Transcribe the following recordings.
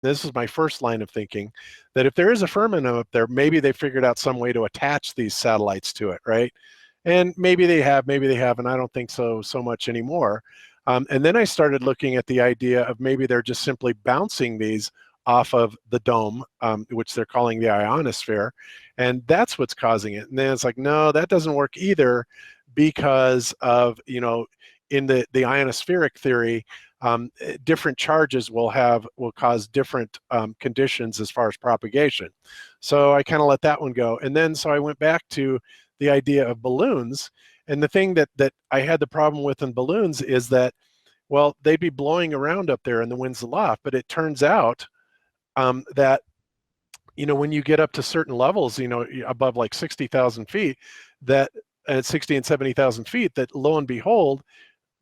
this is my first line of thinking, that if there is a firmament up there, maybe they figured out some way to attach these satellites to it, right? And maybe they have, maybe they haven't. I don't think so much anymore. And then I started looking at the idea of maybe they're just simply bouncing these off of the dome, which they're calling the ionosphere, and that's what's causing it. And then it's like, no, that doesn't work either, because of, in the ionospheric theory, different charges will cause different conditions as far as propagation. So I kind of let that one go. And then so I went back to the idea of balloons. And the thing that I had the problem with in balloons is that, well, they'd be blowing around up there in the winds aloft, but it turns out that, when you get up to certain levels, above like 60,000 feet, that at 60 and 70,000 feet, that lo and behold,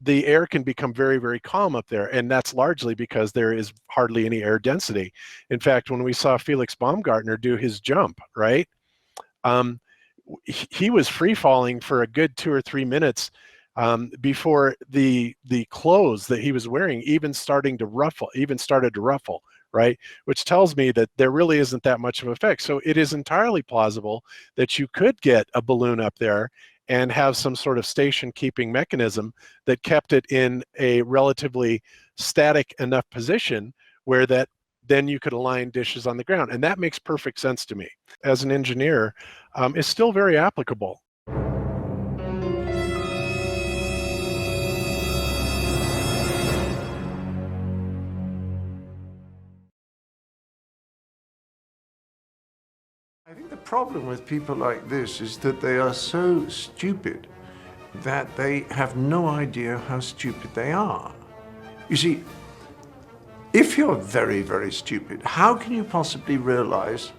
the air can become very, very calm up there. And that's largely because there is hardly any air density. In fact, when we saw Felix Baumgartner do his jump, right? He was free falling for a good 2 or 3 minutes before the clothes that he was wearing even started to ruffle, right? Which tells me that there really isn't that much of an effect. So it is entirely plausible that you could get a balloon up there and have some sort of station keeping mechanism that kept it in a relatively static enough position where that then you could align dishes on the ground. And that makes perfect sense to me. As an engineer, it's still very applicable. I think the problem with people like this is that they are so stupid that they have no idea how stupid they are. You see, if you're very, very stupid, how can you possibly realize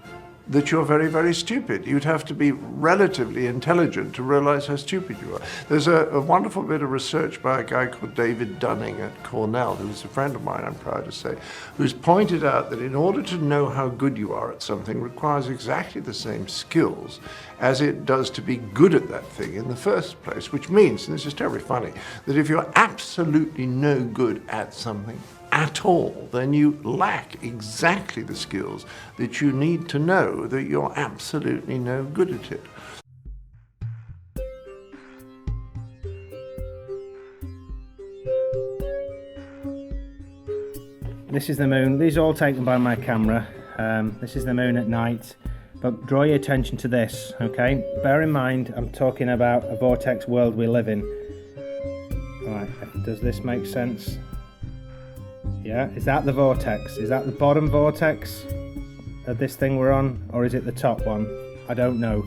that you're very, very stupid? You'd have to be relatively intelligent to realize how stupid you are. There's a wonderful bit of research by a guy called David Dunning at Cornell, who's a friend of mine, I'm proud to say, who's pointed out that in order to know how good you are at something requires exactly the same skills as it does to be good at that thing in the first place, which means, and this is terribly funny, that if you're absolutely no good at something at all, then you lack exactly the skills that you need to know that you're absolutely no good at it. This is the moon. These are all taken by my camera. This is the moon at night. But draw your attention to this, okay? Bear in mind, I'm talking about a vortex world we live in. Alright, does this make sense? Yeah, is that the vortex? Is that the bottom vortex of this thing we're on? Or is it the top one? I don't know.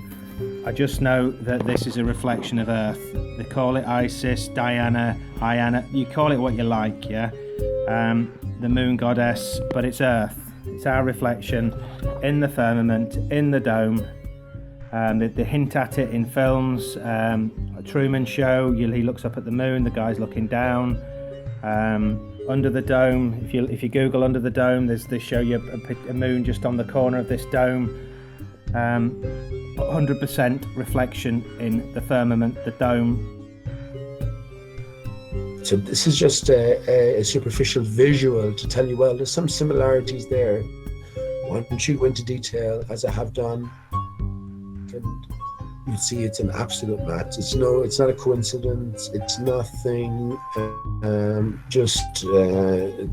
I just know that this is a reflection of Earth. They call it Isis, Diana, you call it what you like, yeah? The moon goddess, but it's Earth. It's our reflection in the firmament, in the dome. They hint at it in films. A Truman Show, he looks up at the moon, the guy's looking down. Under the dome, if you Google under the dome, they show you a moon just on the corner of this dome. 100% reflection in the firmament, the dome. So this is just a superficial visual to tell you, well, there's some similarities there. Once you go into detail, as I have done, you'd see it's an absolute match. It's not a coincidence. It's nothing just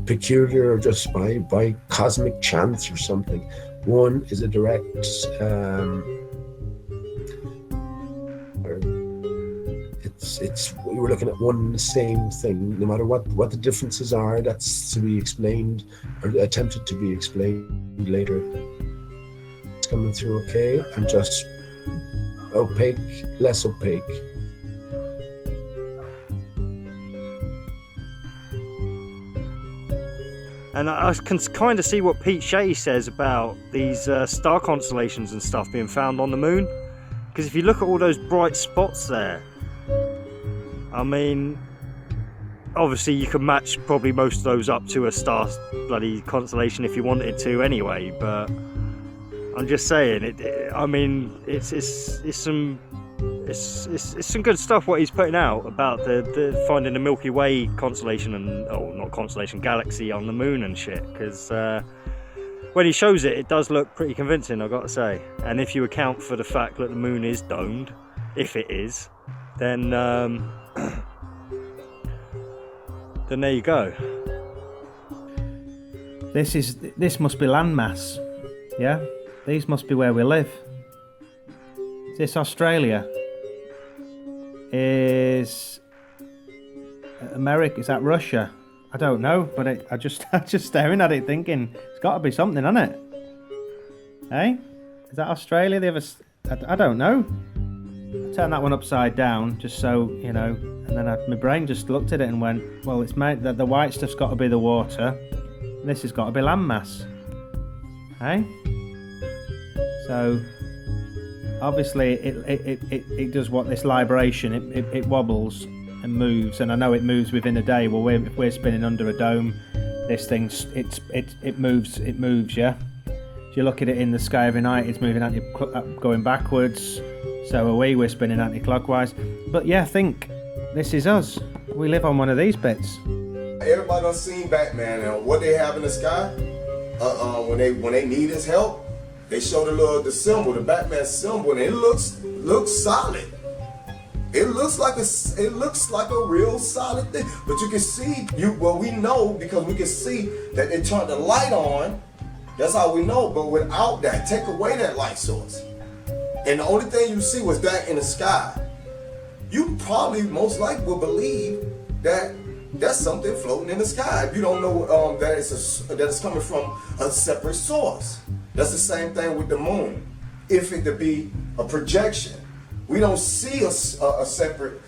peculiar or just by cosmic chance or something. One is a direct we're looking at one and the same thing. No matter what the differences are, that's to be explained or attempted to be explained later. It's coming through okay. I'm just opaque, less opaque. And I can kind of see what Pete Shea says about these star constellations and stuff being found on the moon. Because if you look at all those bright spots there, I mean, obviously you could match probably most of those up to a star bloody constellation if you wanted to anyway, but I'm just saying, it's some good stuff what he's putting out about the finding the Milky Way constellation and not constellation, galaxy on the moon and shit. Because when he shows it, it does look pretty convincing, I've got to say. And if you account for the fact that the moon is domed, if it is, then then there you go. This must be landmass. Yeah, these must be where we live. Is this Australia? Is America? Is that Russia? I don't know, but I'm just staring at it, thinking it's got to be something, hasn't it? Hey, is that Australia? I don't know. I turned that one upside down just so you know, and then my brain just looked at it and went, well, it's made that the white stuff's got to be the water. And this has got to be landmass. Hey, so obviously it does what this libration. It wobbles and moves, and I know it moves within a day. Well, if we're spinning under a dome, this thing it moves. Yeah. If you look at it in the sky every night, it's moving going backwards. So are we. We're spinning anti-clockwise. But yeah, think this is us. We live on one of these bits. Everybody done seen Batman and what they have in the sky. When they need his help, they show the symbol, the Batman symbol, and it looks solid. It looks like a real solid thing. But you can see we know because we can see that they turned the light on. That's how we know. But without that, take away that light source, and the only thing you see was that in the sky, you probably most likely will believe that that's something floating in the sky. If you don't know that it's coming from a separate source. That's the same thing with the moon. If it to be a projection, we don't see a separate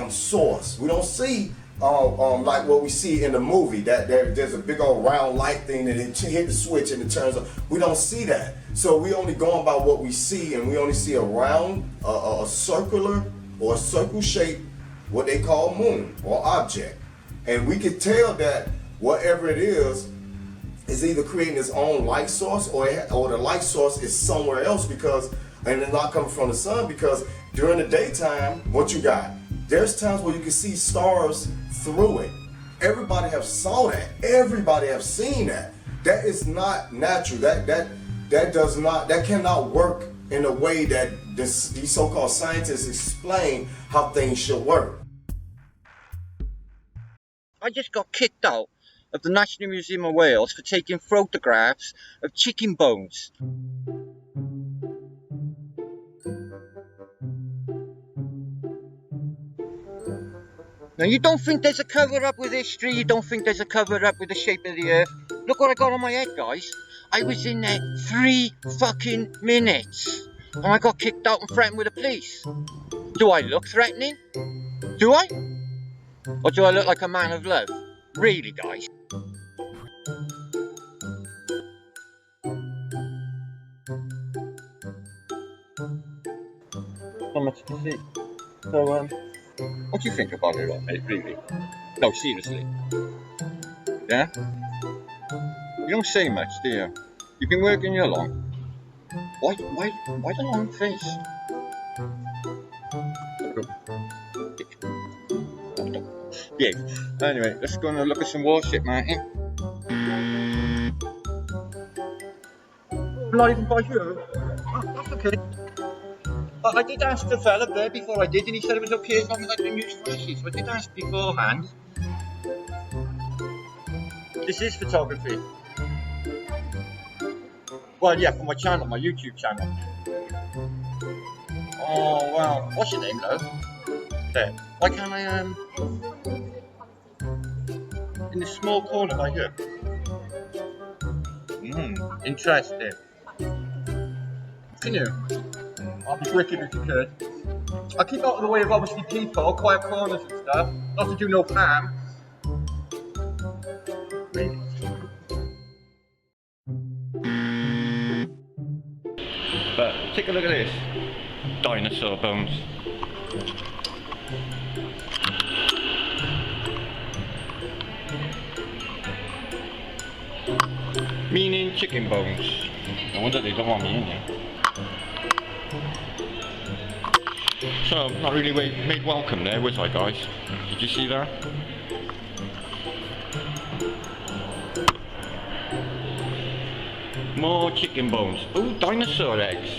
source. We don't see like what we see in the movie, that there's a big old round light thing that it hit the switch and it turns on. We don't see that. So we only going by what we see, and we only see a round, a circular or a circle shape, what they call moon or object. And we can tell that whatever it is either creating its own light source or the light source is somewhere else, and it's not coming from the sun, because during the daytime, what you got? There's times where you can see stars through it. Everybody have saw that. Everybody have seen that. That is not natural. That cannot work in a way that these so-called scientists explain how things should work. I just got kicked out of the National Museum of Wales for taking photographs of chicken bones. Now, you don't think there's a cover-up with history, you don't think there's a cover-up with the shape of the earth. Look what I got on my head, guys. I was in there 3 fucking minutes, and I got kicked out and threatened with the police. Do I look threatening? Do I? Or do I look like a man of love? Really, guys? Not much to see. So, what do you think about it all, mate, really? No, seriously. Yeah? You don't say much, do you? You've been working here long. Why the long face? Yeah. Anyway, let's go and look at some warship, matey. Not even by you. Oh, that's okay. I did ask the fella there before I did, and he said it was okay as long as I didn't use flashes. So I did ask beforehand. This is photography. Well, yeah, for my channel, my YouTube channel. Oh, wow. What's your name, love? There. Why can't I, in the small corner by here? Interesting. Can you? I'll be wicked if you could. I'll keep out of the way of obviously people, quiet corners and stuff. Not to do no harm. But take a look at this. Dinosaur bones. Meaning chicken bones. No wonder they don't want me in here. So, not really made welcome there, was I, guys? Did you see that? More chicken bones. Oh, dinosaur eggs.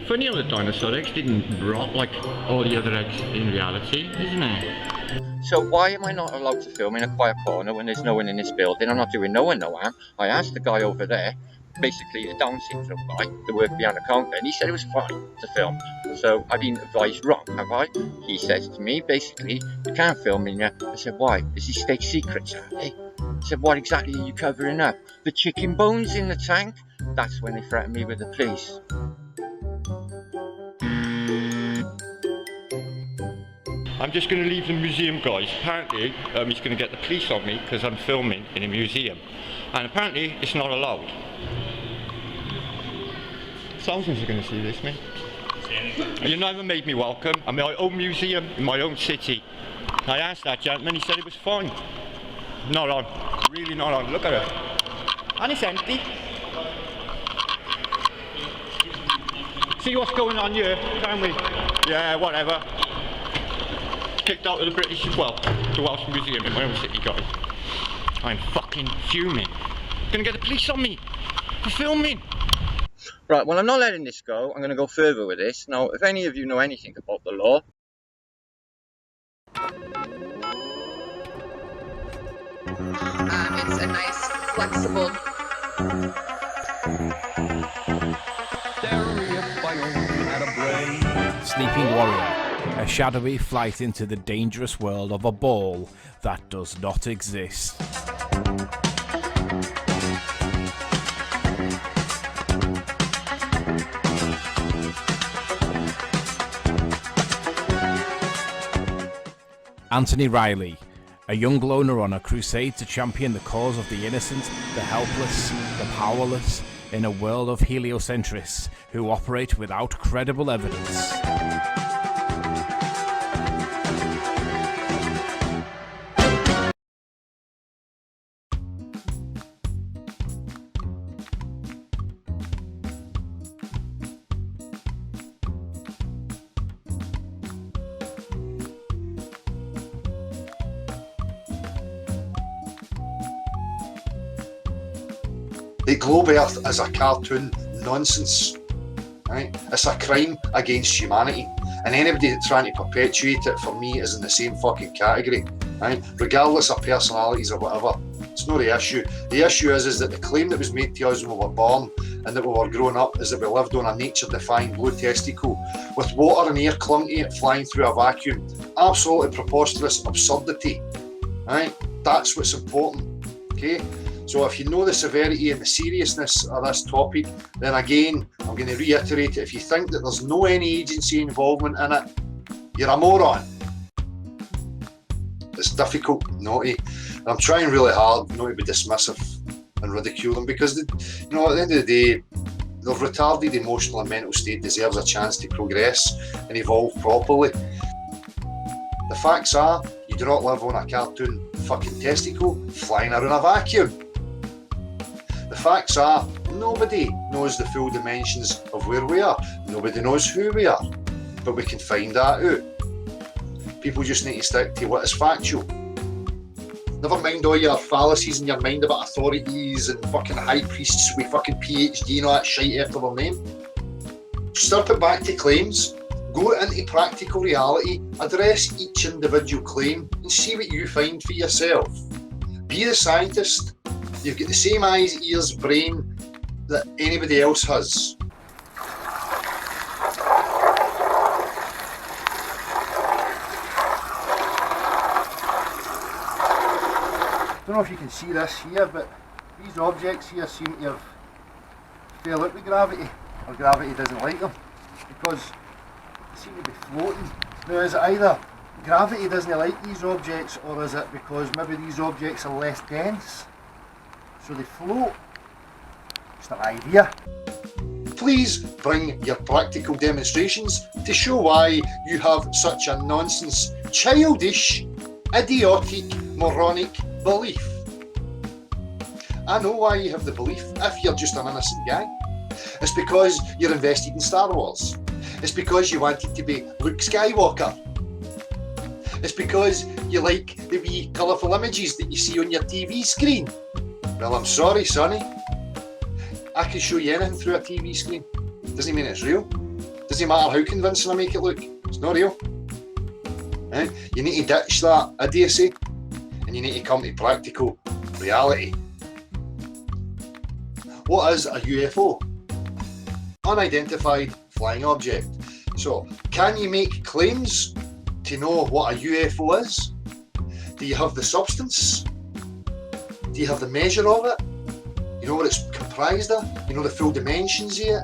Funny how the dinosaur eggs didn't rot like all the other eggs in reality, isn't it? So why am I not allowed to film in a quiet corner when there's no one in this building? I'm not doing no one no harm. I asked the guy over there, basically the Down syndrome guy, to work behind the counter, and he said it was fine to film. So I've been advised wrong, have I? He says to me, basically, you can't film in here. I said, why? Is he state secrets, are they? He said, what exactly are you covering up? The chicken bones in the tank? That's when they threatened me with the police. I'm just going to leave the museum, guys. Apparently, he's going to get the police on me because I'm filming in a museum. And apparently, it's not allowed. Thousands are going to see this, mate. You never made me welcome. I'm in my own museum, in my own city. I asked that gentleman, he said it was fine. Not on. Really not on. Look at it. And it's empty. See what's going on here, can we? Yeah, whatever. Kicked out of the British as well, the Welsh Museum in my own city, guys. I'm fucking fuming. Gonna get the police on me for filming. Right, well, I'm not letting this go. I'm going to go further with this. Now, if any of you know anything about the law, it's a nice, flexible. Sleeping Warrior, a shadowy flight into the dangerous world of a ball that does not exist. Anthony Riley, a young loner on a crusade to champion the cause of the innocent, the helpless, the powerless, in a world of heliocentrists who operate without credible evidence. The globe earth is a cartoon nonsense, right? It's a crime against humanity, and anybody that's trying to perpetuate it for me is in the same fucking category, right? Regardless of personalities or whatever. It's not the issue. The issue is that the claim that was made to us when we were born and that we were growing up is that we lived on a nature-defying blue testicle with water and air clung to it flying through a vacuum. Absolutely preposterous absurdity, right? That's what's important, okay? So if you know the severity and the seriousness of this topic, then again, I'm going to reiterate it. If you think that there's no any agency involvement in it, you're a moron. It's difficult not to. I'm trying really hard not to be dismissive and ridicule them because, at the end of the day, their retarded emotional and mental state deserves a chance to progress and evolve properly. The facts are, you do not live on a cartoon fucking testicle flying around a vacuum. The facts are, nobody knows the full dimensions of where we are. Nobody knows who we are, but we can find that out. People just need to stick to what is factual. Never mind all your fallacies in your mind about authorities and fucking high priests with fucking PhD and all that shite after their name. Strip it back to claims, go into practical reality, address each individual claim and see what you find for yourself. Be the scientist. You've got the same eyes, ears, brain that anybody else has. I don't know if you can see this here, but these objects here seem to have fell out with gravity, or gravity doesn't like them, because they seem to be floating. Now, is it either gravity doesn't like these objects, or is it because maybe these objects are less dense? So they float. Just an idea. Please bring your practical demonstrations to show why you have such a nonsense, childish, idiotic, moronic belief. I know why you have the belief if you're just an innocent guy. It's because you're invested in Star Wars. It's because you wanted to be Luke Skywalker. It's because you like the wee colourful images that you see on your TV screen. Well, I'm sorry, sonny. I can show you anything through a TV screen. Doesn't mean it's real. Doesn't matter how convincing I make it look. It's not real. Right? You need to ditch that idiocy and you need to come to practical reality. What is a UFO? Unidentified flying object. So, can you make claims to know what a UFO is? Do you have the substance? Do you have the measure of it? You know what it's comprised of? You know the full dimensions of it?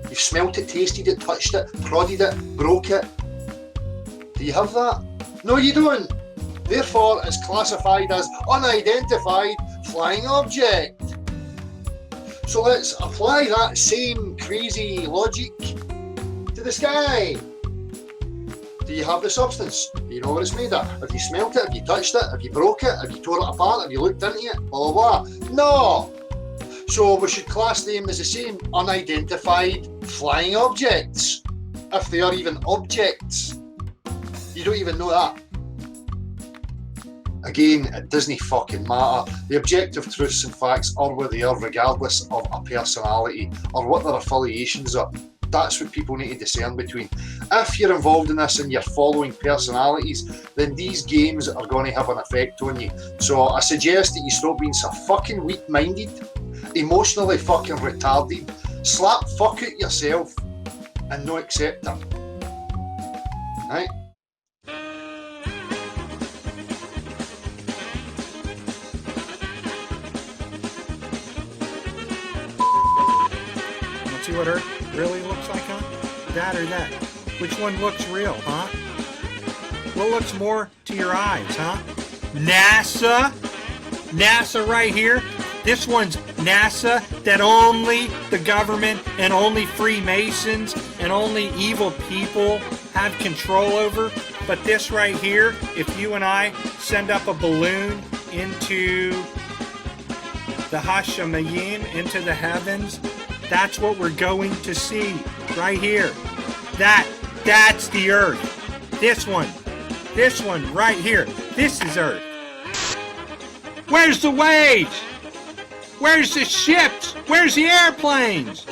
You've smelt it, tasted it, touched it, prodded it, broke it. Do you have that? No, you don't. Therefore, it's classified as unidentified flying object. So let's apply that same crazy logic to the sky. Do you have the substance? Do you know what it's made of? Have you smelt it? Have you touched it? Have you broke it? Have you tore it apart? Have you looked into it? Blah, blah, blah. No! So we should class them as the same unidentified flying objects, if they are even objects. You don't even know that. Again, it doesn't fucking matter. The objective truths and facts are where they are, regardless of a personality or what their affiliations are. That's what people need to discern between. If you're involved in this and you're following personalities, then these games are going to have an effect on you. So I suggest that you stop being so fucking weak-minded, emotionally fucking retarded, slap fuck it yourself, and no accept it. Right? See what Earth really looks like, huh? That or that? Which one looks real, huh? What looks more to your eyes, huh? NASA? NASA right here? This one's NASA that only the government and only Freemasons and only evil people have control over. But this right here, if you and I send up a balloon into the Hashemayim, into the heavens, that's what we're going to see right here. That's the Earth. This one right here. This is Earth. Where's the waves? Where's the ships? Where's the airplanes?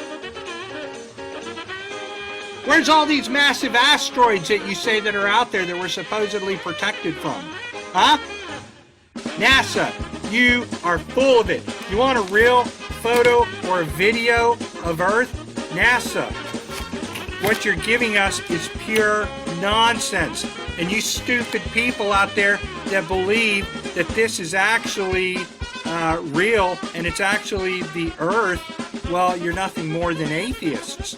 Where's all these massive asteroids that you say that are out there that we're supposedly protected from? Huh? NASA, you are full of it. You want a real photo or a video of Earth? NASA, what you're giving us is pure nonsense. And you stupid people out there that believe that this is actually real and it's actually the Earth, well, you're nothing more than atheists.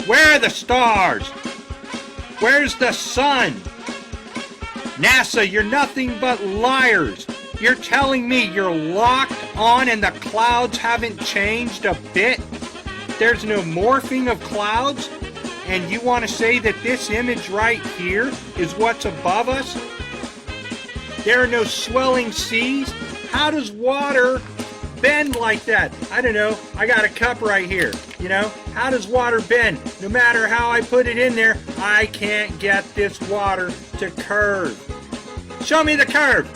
Where are the stars? Where's the sun? NASA, you're nothing but liars. You're telling me you're locked on and the clouds haven't changed a bit? There's no morphing of clouds? And you want to say that this image right here is what's above us? There are no swelling seas? How does water bend like that? I don't know. I got a cup right here. You know, how does water bend? No matter how I put it in there, I can't get this water to curve. Show me the curve.